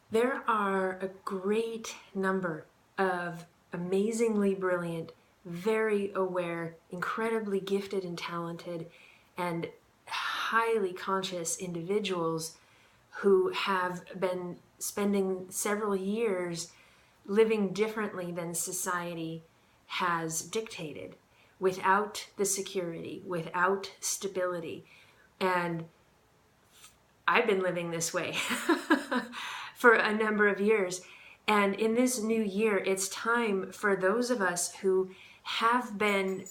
There are a great number of amazingly brilliant, very aware, incredibly gifted and talented, and highly conscious individuals who have been spending several years living differently than society has dictated, without the security, without stability. And I've been living this way for a number of years. And in this new year, it's time for those of us who have been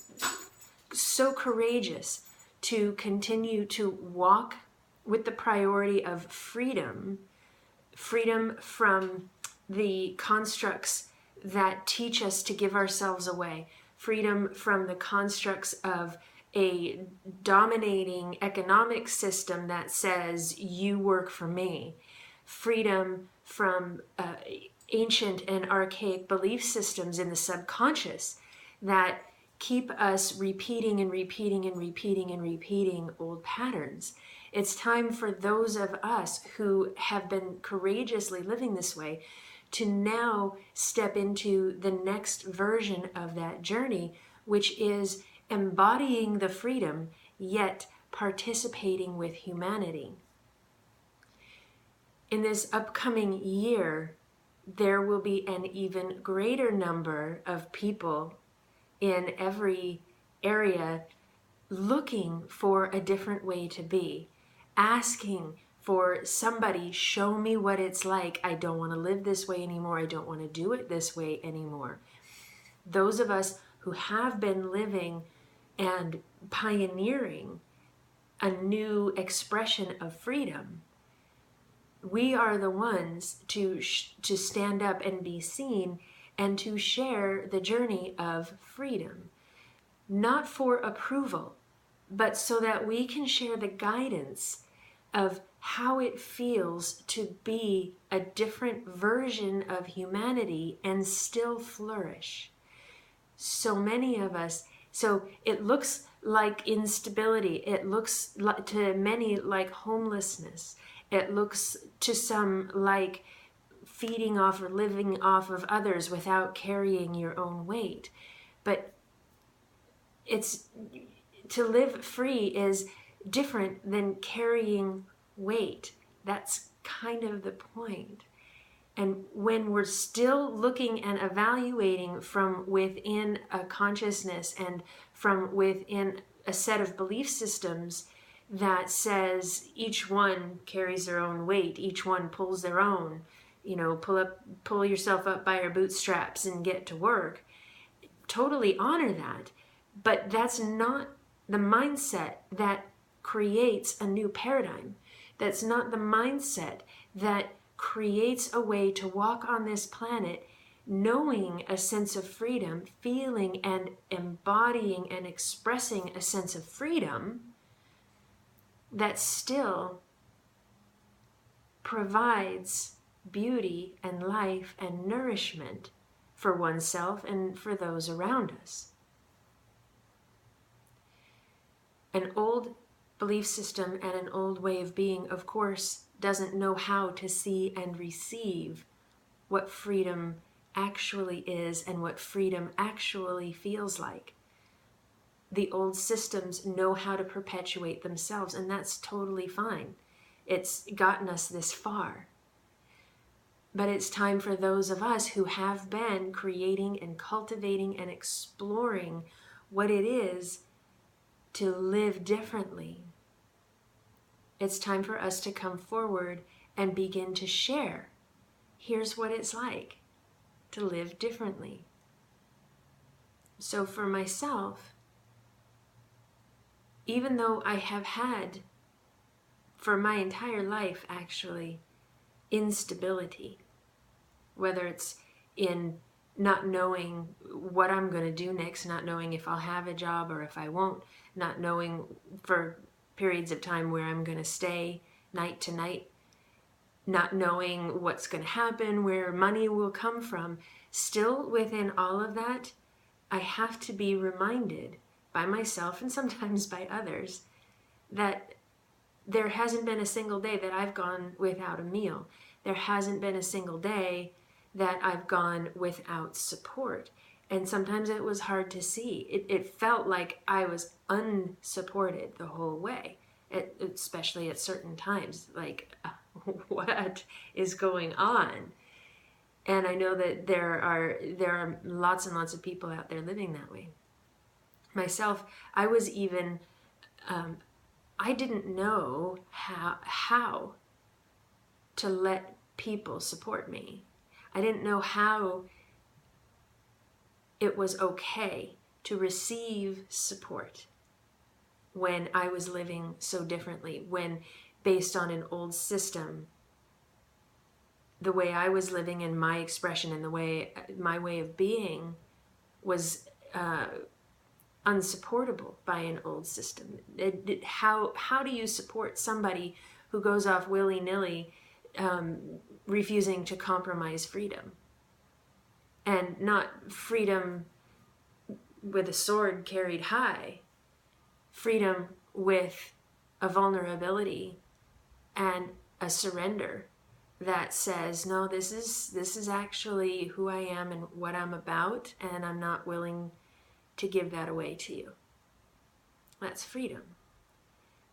so courageous to continue to walk with the priority of freedom, freedom from the constructs that teach us to give ourselves away, freedom from the constructs of a dominating economic system that says you work for me, freedom from ancient and archaic belief systems in the subconscious that keep us repeating and repeating and repeating and repeating old patterns. It's time for those of us who have been courageously living this way to now step into the next version of that journey, which is embodying the freedom, yet participating with humanity. In this upcoming year, there will be an even greater number of people in every area looking for a different way to be, asking for somebody, show me what it's like. I don't want to live this way anymore. I don't want to do it this way anymore. Those of us who have been living and pioneering a new expression of freedom, we are the ones to stand up and be seen and to share the journey of freedom, not for approval, but so that we can share the guidance of how it feels to be a different version of humanity and still flourish. So many of us, so it looks like instability, it looks to many like homelessness, it looks to some like feeding off or living off of others without carrying your own weight. But it's to live free is different than carrying weight. That's kind of the point. And when we're still looking and evaluating from within a consciousness and from within a set of belief systems that says each one carries their own weight, each one pulls their own, pull yourself up by your bootstraps and get to work. Totally honor that. But that's not the mindset that creates a new paradigm. That's not the mindset that creates a way to walk on this planet knowing a sense of freedom, feeling and embodying and expressing a sense of freedom that still provides beauty and life and nourishment for oneself and for those around us. An old belief system and an old way of being, of course, doesn't know how to see and receive what freedom actually is and what freedom actually feels like. The old systems know how to perpetuate themselves, and that's totally fine. It's gotten us this far. But it's time for those of us who have been creating and cultivating and exploring what it is to live differently. It's time for us to come forward and begin to share. Here's what it's like to live differently. So for myself, even though I have had, for my entire life actually, instability, whether it's in not knowing what I'm going to do next, not knowing if I'll have a job or if I won't, not knowing for periods of time where I'm going to stay night to night, not knowing what's going to happen, where money will come from. Still within all of that, I have to be reminded by myself and sometimes by others that there hasn't been a single day that I've gone without a meal. there hasn't been a single day that I've gone without support. And sometimes it was hard to see. It felt like I was unsupported the whole way, especially at certain times. Like, what is going on? And I know that there are lots and lots of people out there living that way. Myself, I was even, I didn't know how to let people support me. I didn't know how it was okay to receive support when I was living so differently, when based on an old system, the way I was living and my expression and my way of being was unsupportable by an old system. How do you support somebody who goes off willy-nilly, refusing to compromise freedom? And not freedom with a sword carried high, freedom with a vulnerability and a surrender that says, no, this is actually who I am and what I'm about, and I'm not willing to give that away to you. That's freedom.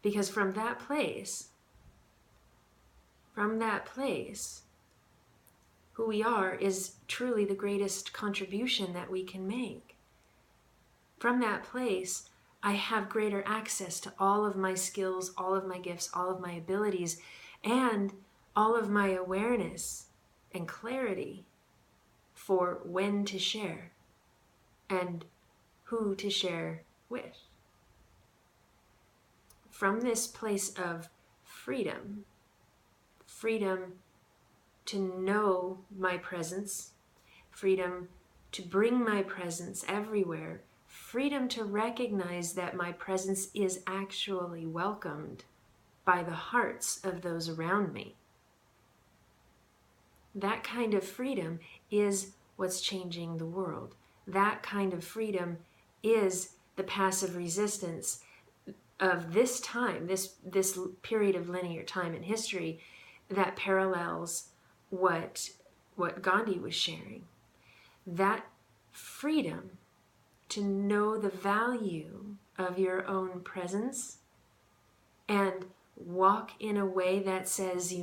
Because from that place, who we are is truly the greatest contribution that we can make. From that place, I have greater access to all of my skills, all of my gifts, all of my abilities, and all of my awareness and clarity for when to share and who to share with. From this place of freedom to know my presence, freedom to bring my presence everywhere, freedom to recognize that my presence is actually welcomed by the hearts of those around me. That kind of freedom is what's changing the world. That kind of freedom is the passive resistance of this time, this period of linear time in history that parallels what Gandhi was sharing. That freedom to know the value of your own presence and walk in a way that says,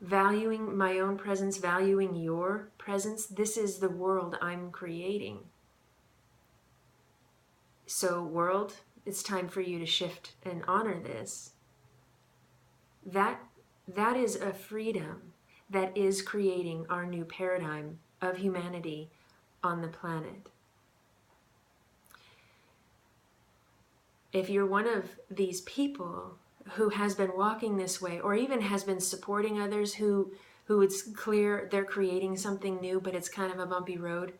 valuing my own presence, valuing your presence, this is the world I'm creating. So world, it's time for you to shift and honor this. That is a freedom that is creating our new paradigm of humanity on the planet. If you're one of these people who has been walking this way, or even has been supporting others who it's clear they're creating something new, but it's kind of a bumpy road,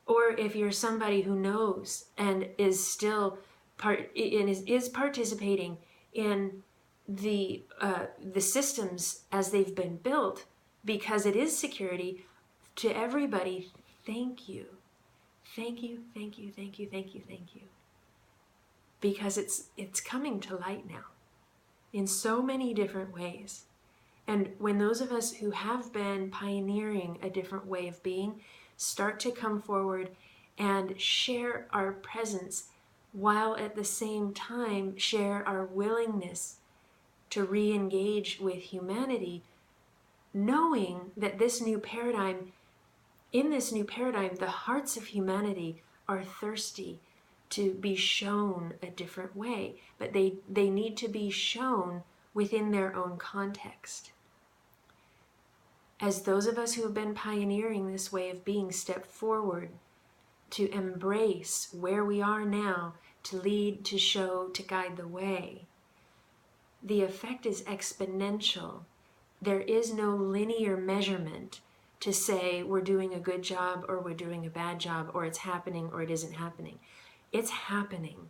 or if you're somebody who knows and is still is participating in the systems as they've been built, because it is security, to everybody, thank you. Thank you, thank you, thank you, thank you, thank you. Because it's coming to light now in so many different ways. And when those of us who have been pioneering a different way of being start to come forward and share our presence, while at the same time share our willingness to re-engage with humanity, knowing that in this new paradigm, the hearts of humanity are thirsty to be shown a different way, but they need to be shown within their own context. As those of us who have been pioneering this way of being step forward to embrace where we are now, to lead, to show, to guide the way, the effect is exponential. There is no linear measurement to say we're doing a good job or we're doing a bad job, or it's happening or it isn't happening. It's happening.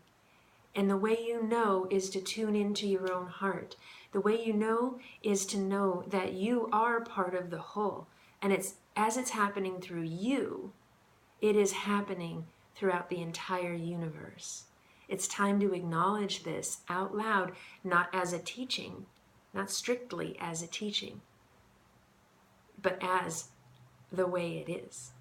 And the way you know is to tune into your own heart. The way you know is to know that you are part of the whole. And as it's happening through you, it is happening throughout the entire universe. It's time to acknowledge this out loud, not as a teaching, not strictly as a teaching, but as the way it is.